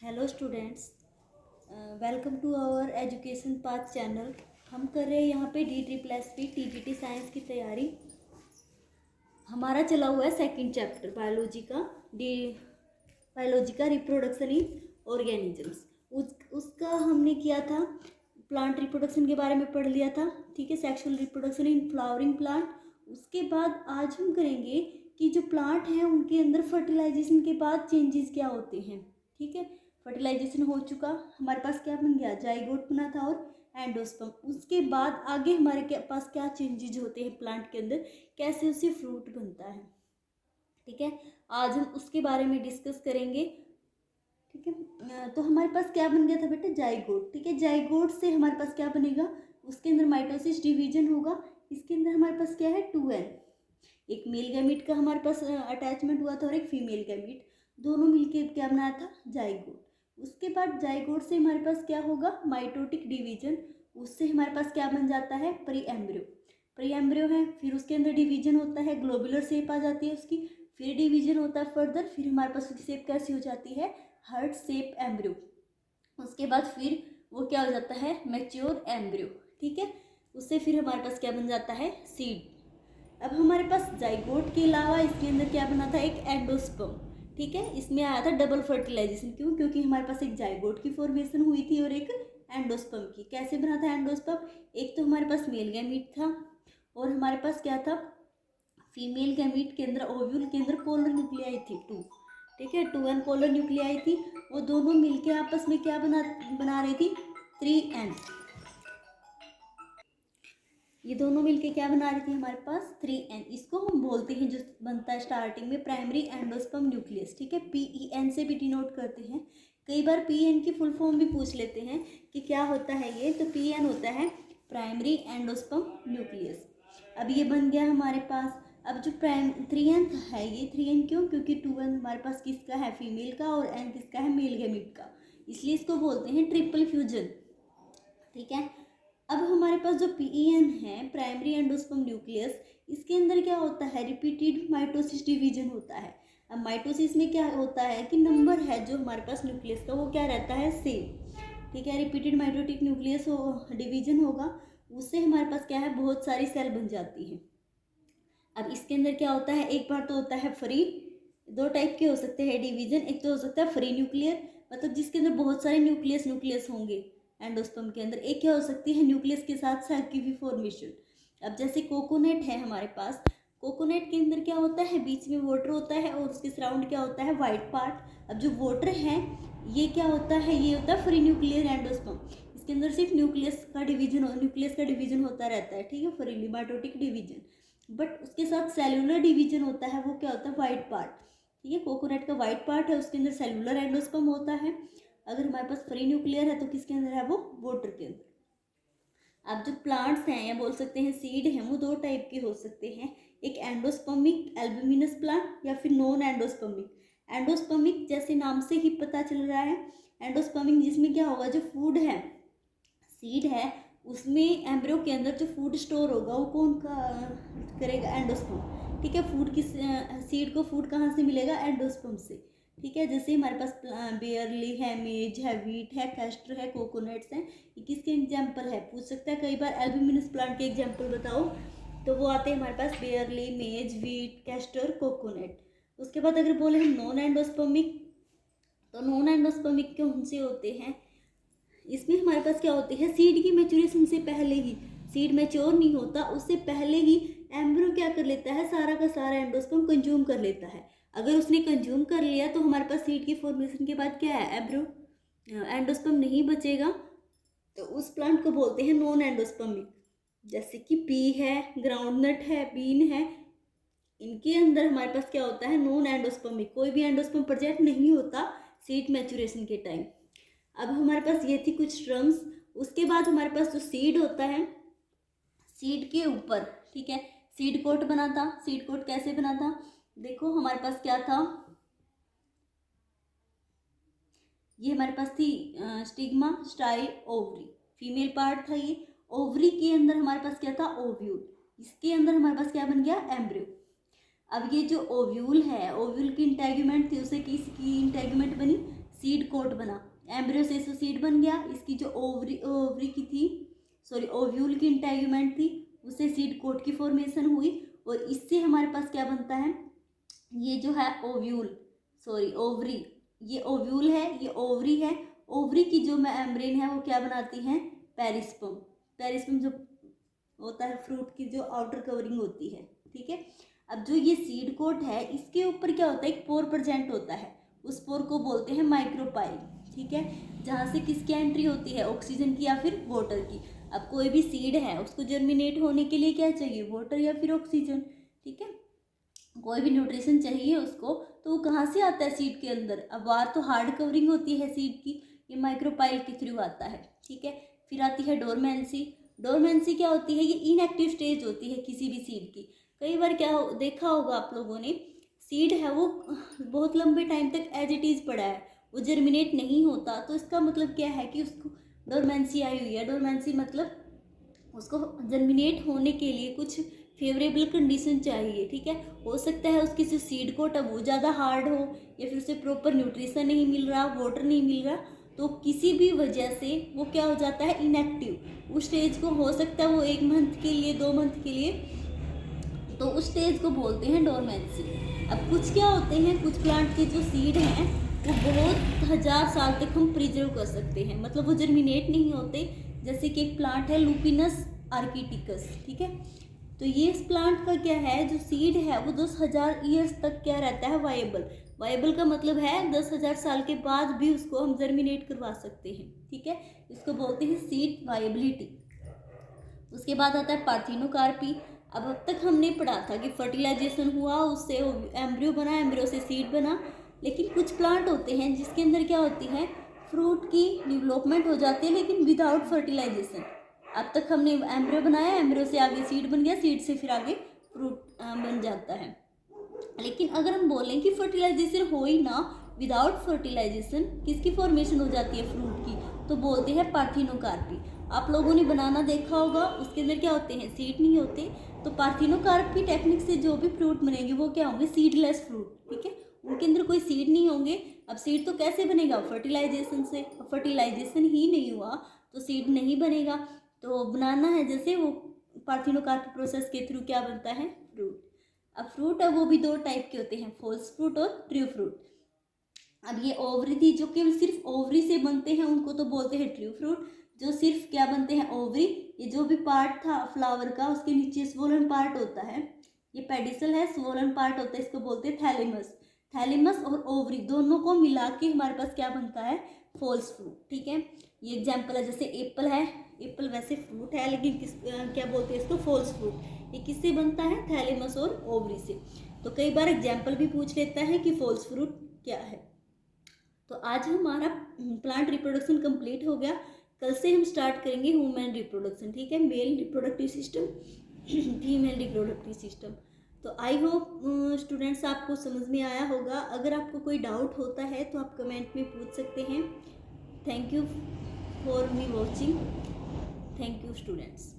Hello students, welcome to our education path channel. हम कर रहे हैं यहाँ पे DSSP TGT साइंस की तैयारी। हमारा चला हुआ है सेकंड चैप्टर बायोलॉजी का रिप्रोडक्शन इन ऑर्गेनिजम्स। उसका हमने किया था, प्लांट रिप्रोडक्शन के बारे में पढ़ लिया था। ठीक है, sexual reproduction in flowering plant. उसके बाद आज हम करेंगे कि जो प्लांट हैं उनके अंदर फर्टिलाइजेशन के बाद चेंजेस क्या होते हैं। ठीक है, फर्टिलाइजेशन हो चुका, हमारे पास क्या बन गया, जाइगोट बना था और एंडोस्पर्म। उसके बाद आगे हमारे के पास क्या चेंजेस होते हैं प्लांट के अंदर, कैसे उससे फ्रूट बनता है। ठीक है, आज हम उसके बारे में डिस्कस करेंगे। ठीक है, तो हमारे पास क्या बन गया था बेटा, जाइगोट। ठीक है, जाइगोट से हमारे पास क्या बनेगा, उसके अंदर माइटोसिस डिवीजन होगा। इसके अंदर हमारे पास क्या है, 2n, एक मेल गैमीट का हमारे पास अटैचमेंट हुआ था और एक फीमेल गैमीट, दोनों मिलके क्या बनाया था, जाइगोट। उसके बाद जाइगोट से हमारे पास क्या होगा, माइटोटिक डिवीजन। उससे हमारे पास क्या बन जाता है, प्री एम्ब्रियो। प्री एम्ब्रियो है, फिर उसके अंदर डिवीजन होता है, ग्लोबुलर शेप आ जाती है उसकी, फिर डिवीजन होता है फर्दर, फिर हमारे पास उसकी शेप कैसी हो जाती है, हार्ट शेप एम्ब्रियो। उसके बाद फिर वो क्या हो जाता है, मैच्योर एम्ब्रियो। ठीक है, उससे फिर हमारे पास क्या बन जाता है, सीड। अब हमारे पास जाइगोट के अलावा इसके अंदर क्या बना था, एक एंडोस्पर्म। ठीक है, इसमें आया था डबल फर्टिलाइजेशन। क्यों, क्योंकि हमारे पास एक जाइगोट की फॉर्मेशन हुई थी और एक एंडोस्पर्म की। कैसे बना था एंडोस्पर्म, एक तो हमारे पास मेल गैमीट था और हमारे पास क्या था, फीमेल गैमीट के अंदर, ओव्यूल के अंदर पोलर न्यूक्लियाई थी 2। ठीक है, 2n पोलर न्यूक्लियाई थी। वो दोनों मिलके आपस में क्या बना रही थी, 3n। ये दोनों मिलके क्या बना रही थी, हमारे पास 3n। इसको हम बोलते हैं, जो बनता है स्टार्टिंग में, प्राइमरी एंडोस्पर्म न्यूक्लियस। ठीक है, PEN से भी डिनोट करते हैं। कई बार PN की फुल फॉर्म भी पूछ लेते हैं कि क्या होता है ये, तो PN होता है प्राइमरी एंडोस्पर्म न्यूक्लियस। अब ये बन गया हमारे पास। अब जो 3n है, ये 3n क्यों, क्योंकि 2n हमारे पास किसका है, फीमेल का, और n किसका है, मेल गैमीट का, इसलिए इसको बोलते हैं ट्रिपल फ्यूजन। ठीक है, अब हमारे पास जो PEN है, प्राइमरी एंडोस्पर्म न्यूक्लियस, इसके अंदर क्या होता है, रिपीटेड माइटोसिस डिवीजन होता है। अब माइटोसिस में क्या होता है कि नंबर है जो हमारे पास न्यूक्लियस का, वो क्या रहता है, सेम। ठीक है, रिपीटेड माइटोटिक न्यूक्लियस डिवीजन होगा, उससे हमारे पास क्या है, बहुत सारी सेल बन जाती है। अब इसके अंदर क्या होता है, एक बार तो होता है फ्री, दो टाइप के हो सकते हैं डिवीजन। एक तो हो सकता है फ्री न्यूक्लियर, मतलब जिसके अंदर बहुत सारे न्यूक्लियस होंगे एंडोस्पर्म के अंदर। एक क्या हो सकती है, न्यूक्लियस के साथ साथ की भी फॉर्मेशन। अब जैसे कोकोनट है हमारे पास, कोकोनट के अंदर क्या होता है, बीच में वाटर होता है और उसके सराउंड क्या होता है, वाइट पार्ट। अब जो वाटर है, ये क्या होता है, ये होता है फ्री न्यूक्लियर एंडोस्पर्म। इसके अंदर सिर्फ न्यूक्लियस का डिवीजन होता रहता है। ठीक है, फ्रीली माइटोटिक डिवीजन। बट उसके साथ सेलुलर डिवीजन होता है, वो क्या होता है, वाइट पार्ट। ठीक है, कोकोनट का वाइट पार्ट है, उसके अंदर सेलुलर एंडोस्पर्म होता है। अगर हमारे पास फ्री न्यूक्लियर है तो किसके अंदर है, वो वाटर के अंदर। अब जो प्लांट्स हैं, या बोल सकते हैं सीड हैं, वो दो टाइप के हो सकते हैं, एक एंडोस्पर्मिक एल्बुमिनस प्लांट या फिर नॉन एंडोस्पर्मिक। एंडोस्पर्मिक जैसे नाम से ही पता चल रहा है, एंडोस्पर्मिक जिसमें क्या होगा, जो फूड है, सीड है, उसमें एम्ब्रियो के अंदर जो फूड स्टोर होगा वो कौन का करेगा, एंडोस्पर्म। ठीक है, फूड की सीड को फूड कहाँ से मिलेगा, एंडोस्पर्म से। ठीक है, जैसे हमारे पास बेयरली है, मेज है, वीट है, कैस्टर है, कोकोनट्स हैं, ये किसके एग्जाम्पल है, पूछ सकता है कई बार, एल्बुमिनस प्लांट के एग्जाम्पल बताओ, तो वो आते हैं हमारे पास बेयरली, मेज, वीट, कैस्टर, कोकोनट। उसके बाद अगर बोले हम नॉन एंडोस्पर्मिक, तो नॉन एंडोस्पर्मिक कौन से होते हैं, इसमें हमारे पास क्या होती है, सीड की मैच्योरेशन से पहले ही, सीड मैच्योर नहीं होता उससे पहले ही एम्ब्रियो क्या कर लेता है, सारा का सारा एंडोस्पर्म कंज्यूम कर लेता है। अगर उसने कंज्यूम कर लिया तो हमारे पास सीड की फॉर्मेशन के बाद क्या है, एम्ब्रियो, एंडोस्पर्म नहीं बचेगा, तो उस प्लांट को बोलते हैं नॉन एंडोस्पर्मिक। जैसे कि पी है, ग्राउंडनट है, बीन है, इनके अंदर हमारे पास क्या होता है, नॉन एंडोस्पर्मिक, कोई भी एंडोस्पर्म प्रेजेंट नहीं होता सीड मैच्योरेशन के टाइम। अब हमारे पास ये थी कुछ टर्म्स। उसके बाद हमारे पास जो सीड होता है, सीड के ऊपर, ठीक है, सीड कोट बना था। सीड कोट कैसे बना था, देखो हमारे पास क्या था, ये हमारे पास थी stigma, style, ovary, female part था ये। ओवरी के अंदर हमारे पास क्या था, ओव्यूल, इसके अंदर हमारे पास क्या बन गया, एम्ब्रियो। अब ये जो ओव्यूल है, ओव्यूल की इंटेगुमेंट थी, उसे किसकी इंटेगुमेंट बनी, सीड कोट बना, एम्ब्रियो से इसको सीड बन गया, इसकी जो ओवरी की थी, सॉरी ओव्यूल की इंटेगुमेंट थी, उससे सीड कोट की फॉर्मेशन हुई, और इससे हमारे पास क्या बनता है, ये जो है ओव्यूल, सॉरी ओवरी, ये ओव्यूल है, ये ओवरी है, ओवरी की जो मेम्ब्रेन है वो क्या बनाती है, पेरिस्पर्म। पेरिस्पर्म जो होता है फ्रूट की जो आउटर कवरिंग होती है, ठीक है। अब जो ये सीड कोट है, इसके ऊपर क्या होता है, एक पोर प्रेजेंट होता है, उस पोर को बोलते हैं माइक्रोपाइल, ठीक है, जहाँ से किसकी एंट्री होती है, ऑक्सीजन की या फिर वाटर की। अब कोई भी सीड है उसको जर्मिनेट होने के लिए क्या चाहिए, वाटर या फिर ऑक्सीजन, ठीक है, कोई भी न्यूट्रिशन चाहिए उसको, तो वो कहाँ से आता है, सीड के अंदर। अब बाहर तो हार्ड कवरिंग होती है सीड की, ये माइक्रोपाइल के थ्रू आता है, ठीक है। फिर आती है डोरमेंसी। डोरमेंसी क्या होती है, ये इनएक्टिव स्टेज होती है किसी भी सीड की। कई बार क्या देखा होगा आप लोगों ने, सीड है वो बहुत लंबे टाइम तक एज इट इज़ पड़ा है, वो जर्मिनेट नहीं होता, तो इसका मतलब क्या है कि उसको डोरमेंसी आई हुई है। डोरमेंसी मतलब उसको जर्मिनेट होने के लिए कुछ फेवरेबल कंडीशन चाहिए, ठीक है। हो सकता है उसकी जो सीड कोट है वो ज़्यादा हार्ड हो, या फिर उसे प्रॉपर न्यूट्रिशन नहीं मिल रहा, वाटर नहीं मिल रहा, तो किसी भी वजह से वो क्या हो जाता है, इनएक्टिव। उस स्टेज को हो सकता है वो 1 मंथ के लिए, 2 मंथ के लिए, तो उस स्टेज को बोलते हैं डोरमेंसी। अब कुछ क्या होते हैं, कुछ प्लांट के जो सीड हैं वो बहुत 1000 साल तक हम प्रिजर्व कर सकते हैं, मतलब वो जर्मिनेट नहीं होते। जैसे कि एक प्लांट है लुपिनस आर्किटिकस, ठीक है, तो ये इस प्लांट का क्या है, जो सीड है वो 10,000 ईयर्स तक क्या रहता है, वायबल। वायबल का मतलब है 10,000 साल के बाद भी उसको हम जर्मिनेट करवा सकते हैं, ठीक है, इसको बोलते हैं सीड वायबिलिटी। उसके बाद आता है पार्थिनोकार्पी। अब तक हमने पढ़ा था कि फर्टिलाइजेशन हुआ, उससे एम्ब्रियो बना, एम्ब्रियो से सीड बना, लेकिन कुछ प्लांट होते हैं जिसके अंदर क्या होती है, फ्रूट की डेवलपमेंट हो जाती है, लेकिन विदाउट फर्टिलाइजेशन। अब तक हमने एम्ब्रियो बनाया, एम्ब्रियो से आगे सीड बन गया, सीड से फिर आगे फ्रूट बन जाता है। लेकिन अगर हम बोलें कि फर्टिलाइजेशन हो ही ना, विदाउट फर्टिलाइजेशन किसकी फॉर्मेशन हो जाती है, फ्रूट की, तो बोलते हैं पार्थिनोकार्पी। आप लोगों ने बनाना देखा होगा, उसके अंदर क्या होते हैं, सीड नहीं होते, तो पार्थिनोकार्पी टेक्निक से जो भी फ्रूट बनेंगे वो क्या होंगे, सीडलेस फ्रूट, ठीक है, उनके अंदर कोई सीड नहीं होंगे। अब सीड तो कैसे बनेगा, फर्टिलाइजेशन से, फर्टिलाइजेशन ही नहीं हुआ तो सीड नहीं बनेगा। तो बनाना है जैसे, वो पार्थिनोकार्पी प्रोसेस के थ्रू क्या बनता है, फ्रूट। अब फ्रूट है वो भी 2 टाइप के होते हैं, फॉल्स फ्रूट और ट्रू फ्रूट। अब ये ओवरी थी जो केवल सिर्फ ओवरी से बनते हैं, उनको तो बोलते हैं ट्रू फ्रूट। जो सिर्फ क्या बनते हैं, ओवरी, ये जो भी पार्ट था फ्लावर का, उसके नीचे स्वोलन पार्ट होता है, ये पेडिसल है, स्वोलन पार्ट होता है, इसको बोलते हैं थैलेमस। थैलेमस और ओवरी दोनों को मिला के हमारे पास क्या बनता है, फॉल्स फ्रूट, ठीक है। ये एग्जाम्पल है, जैसे एप्पल है, एप्पल वैसे फ्रूट है, लेकिन क्या बोलते हैं इसको, फॉल्स फ्रूट। ये किससे बनता है, थैलेमस और ओवरी से। तो कई बार एग्जाम्पल भी पूछ लेता है कि फॉल्स फ्रूट क्या है। तो आज हमारा प्लांट रिप्रोडक्शन कंप्लीट हो गया। कल से हम स्टार्ट करेंगे ह्यूमन रिप्रोडक्शन, ठीक है, male reproductive system, female reproductive system. तो आई होप स्टूडेंट्स आपको समझ में आया होगा। अगर आपको कोई डाउट होता है तो आप कमेंट में पूछ सकते हैं। Thank you for me watching. Thank you students.